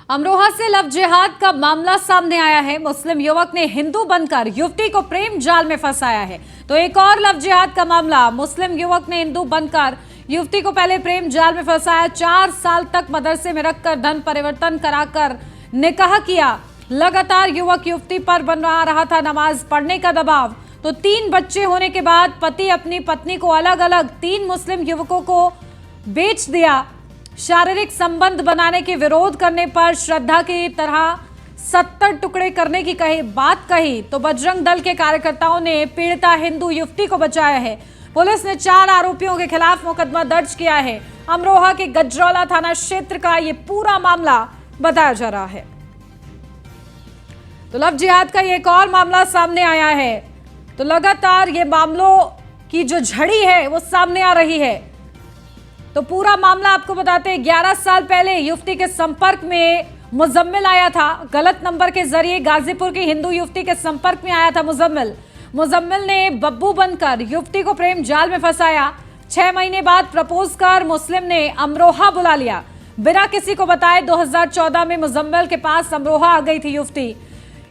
अमरोहा से लव जिहाद का मामला सामने आया है। मुस्लिम युवक ने हिंदू बनकर युवती को प्रेम जाल में फंसाया है। तो एक और लव जिहाद का मामला, मुस्लिम युवक ने हिंदू बनकर युवती को पहले प्रेम जाल में फंसाया, 4 साल तक मदरसे में रखकर धन परिवर्तन कराकर निकाह किया। लगातार युवक युवती पर बना रहा था नमाज पढ़ने का दबाव। तो 3 बच्चे होने के बाद पति अपनी पत्नी को अलग अलग 3 मुस्लिम युवकों को बेच दिया। शारीरिक संबंध बनाने के विरोध करने पर श्रद्धा की तरह 70 टुकड़े करने की बात कही तो बजरंग दल के कार्यकर्ताओं ने पीड़िता हिंदू युवती को बचाया है। पुलिस ने 4 आरोपियों के खिलाफ मुकदमा दर्ज किया है। अमरोहा के गजरौला थाना क्षेत्र का ये पूरा मामला बताया जा रहा है। तो लव जिहाद का ये एक और मामला सामने आया है। तो लगातार ये मामलों की जो झड़ी है वो सामने आ रही है। तो पूरा मामला आपको बताते हैं, 11 साल पहले युवती के संपर्क में मुजम्मिल आया था। गलत नंबर के जरिए गाजीपुर की हिंदू युवती के संपर्क में आया था मुजम्मिल ने बब्बू बनकर युवती को प्रेम जाल में फंसाया। 6 महीने बाद प्रपोज कर मुस्लिम ने अमरोहा बुला लिया। बिना किसी को बताए 2014 में मुजम्मिल के पास अमरोहा आ गई थी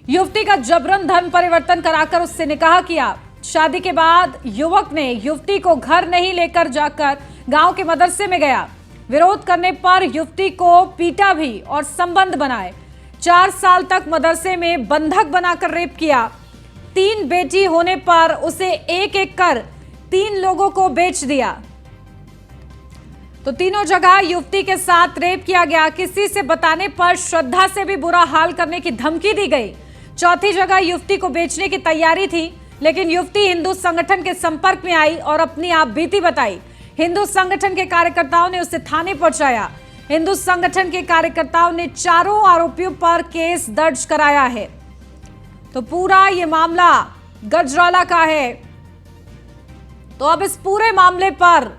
युवती का जबरन धन परिवर्तन कराकर उससे निकाह किया। शादी के बाद युवक ने युवती को घर नहीं लेकर जाकर गांव के मदरसे में गया। विरोध करने पर युवती को पीटा भी और संबंध बनाए। 4 साल तक मदरसे में बंधक बनाकर रेप किया। 3 बेटी होने पर उसे एक एक कर 3 लोगों को बेच दिया। तो तीनों जगह युवती के साथ रेप किया गया। किसी से बताने पर श्रद्धा से भी बुरा हाल करने की धमकी दी गई। चौथी जगह युवती को बेचने की तैयारी थी, लेकिन युवती हिंदू संगठन के संपर्क में आई और अपनी आप बीती बताई। हिंदू संगठन के कार्यकर्ताओं ने उसे थाने पहुंचाया। हिंदू संगठन के कार्यकर्ताओं ने 4 आरोपियों पर केस दर्ज कराया है। तो पूरा ये मामला गजरौला का है। तो अब इस पूरे मामले पर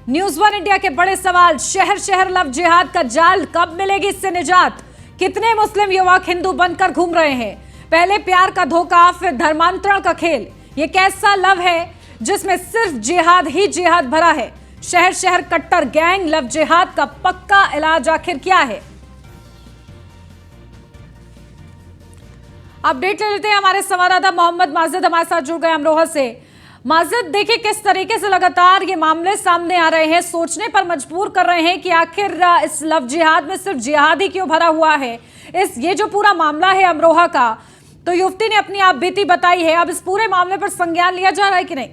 न्यूज़ 1 इंडिया के बड़े सवाल, शहर शहर लव जिहाद का जाल, कब मिलेगी इससे निजात? कितने मुस्लिम युवक हिंदू बनकर घूम रहे हैं? पहले प्यार का धोखा, फिर धर्मांतरण का खेल। ये कैसा लव है जिसमें सिर्फ जिहाद ही जिहाद भरा है? शहर शहर कट्टर गैंग, लव जिहाद का पक्का इलाज आखिर क्या है? अपडेट ले लेते हैं। हमारे संवाददाता मोहम्मद माजिद हमारे साथ जुड़ गए अमरोहा से। माजिद, देखिए किस तरीके से लगातार ये मामले सामने आ रहे हैं, सोचने पर मजबूर कर रहे हैं कि आखिर इस लव जिहाद में सिर्फ जिहाद ही क्यों भरा हुआ है। ये जो पूरा मामला है अमरोहा का, तो युवती ने अपनी आप बीती बताई है। अब इस पूरे मामले पर संज्ञान लिया जा रहा है कि नहीं?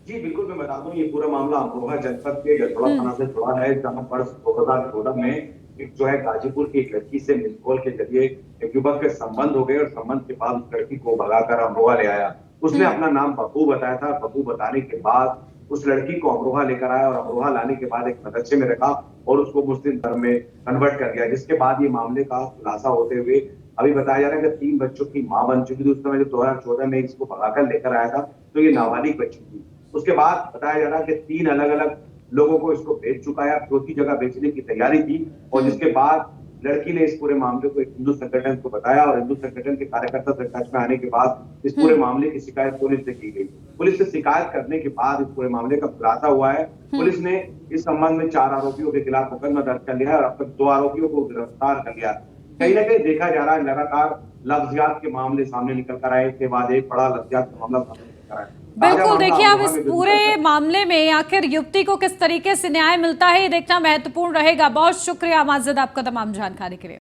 जी बिल्कुल, मैं बता दूं, ये पूरा मामला अमरोहा जनपद के गजरौला थाना से जुड़ा है, जहां पर 2014 में एक जो है गाजीपुर की एक लड़की से मिस कॉल के जरिए एक युवक के संबंध हो गए और संबंध के बाद उस लड़की को भगाकर अमरोहा ले आया। उसने अपना नाम बब्बू बताया था। बब्बू बताने के बाद उस लड़की को अमरोहा लेकर आया और अमरोहा लाने के बाद एक मदरसे में रखा और उसको मुस्लिम धर्म में कन्वर्ट कर दिया। जिसके बाद ये मामले का खुलासा होते हुए अभी बताया जा रहा है कि 3 बच्चों की मां बन चुकी थी। उस समय जब 2014 में इसको भगाकर लेकर आया था तो ये नाबालिग बच्ची थी। उसके बाद बताया जा रहा है कि 3 अलग अलग लोगों को इसको बेच चुका है। 4थी जगह बेचने की तैयारी थी और जिसके बाद लड़की ने इस पूरे मामले को एक हिंदू संगठन को बताया और हिंदू संगठन के कार्यकर्ता से टच में आने के बाद इस पूरे मामले की शिकायत पुलिस से की गई। पुलिस से शिकायत करने के बाद इस पूरे मामले का खुलासा हुआ है। पुलिस ने इस संबंध में 4 आरोपियों के खिलाफ मुकदमा दर्ज कर लिया है और अब तक 2 आरोपियों को गिरफ्तार कर लिया। कहीं ना कहीं देखा जा रहा है लगातार लव जिहाद के मामले सामने निकल कर आए, इसके बाद एक बड़ा लव जिहाद का मामला सामने निकल कर आया। बिल्कुल, देखिए अब इस पूरे मामले में आखिर युवती को किस तरीके से न्याय मिलता है, ये देखना महत्वपूर्ण रहेगा। बहुत शुक्रिया माजिद आपका तमाम जानकारी के लिए।